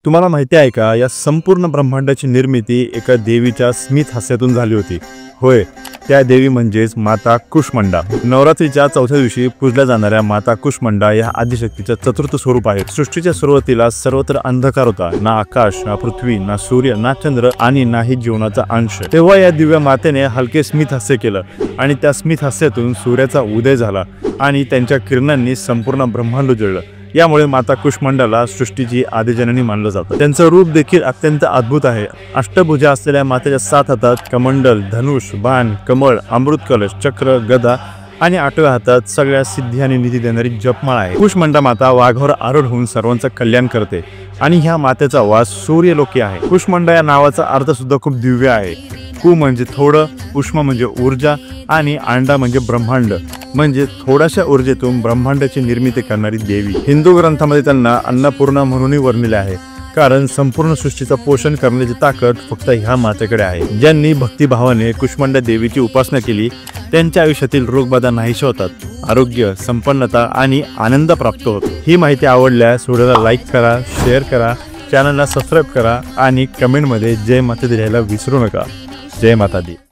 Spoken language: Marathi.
तुम्हाला माहिती आहे का, या संपूर्ण ब्रह्मांडाची निर्मिती एका देवीच्या स्मित हास्यातून झाली होती। होय, त्या देवी म्हणजेच माता कुष्मांडा। नवरात्रीच्या चौथ्या दिवशी पूजल्या जाणाऱ्या माता कुष्मांडा या आदिशक्तीचं चतुर्थ स्वरूप आहे। सृष्टीच्या सुरुवातीला सर्वत्र अंधकार होता, ना आकाश, ना पृथ्वी, ना सूर्य, ना चंद्र आणि नाही जीवनाचा अंश। तेव्हा या दिव्य मातेने हलके स्मित हास्य केलं आणि त्या स्मित हास्यातून सूर्याचा उदय झाला आणि त्यांच्या किरणांनी संपूर्ण ब्रह्मांड उजळलं। यामुळे माता कुष्मांडाला सृष्टीची आदिजननी मानलं जातं। त्यांचं रूप देखील अत्यंत अद्भुत आहे। अष्टभुजा असलेल्या मातेच्या 7 हातात कमंडल, धनुष, बाण, कमळ, अमृत कलश, चक्र, गदा आणि 8व्या हातात सगळ्या सिद्धी आणि निधी देणारी जपमाळ आहे। कुष्मांडा माता वाघावर आरूढ होऊन सर्वांचं कल्याण करते आणि ह्या मातेचा वास सूर्यलोकी आहे। कुष्मांडा या नावाचा अर्थ सुद्धा खूप दिव्य आहे। कु म्हणजे थोडं, उष्मा म्हणजे ऊर्जा आणि अंडा म्हणजे ब्रह्मांड, म्हणजे थोड्याशा ऊर्जेतून ब्रह्मांडाची निर्मिती करणारी देवी। हिंदू ग्रंथामध्ये त्यांना अन्नपूर्णा म्हणूनही वर्णिले आहे, कारण संपूर्ण सृष्टीचं पोषण करण्याची ताकद फक्त ह्या मातेकडे आहे। ज्यांनी भक्तिभावाने कुष्मांडा देवीची उपासना केली त्यांच्या आयुष्यातील रोगबाधा नाहीशा होतात, आरोग्य, संपन्नता आणि आनंद प्राप्त होतो। ही माहिती आवडल्यास व्हिडिओला लाईक करा, शेअर करा, चॅनलला सबस्क्राईब करा आणि कमेंटमध्ये जय माता दी लिहायला विसरू नका। जय माता दी।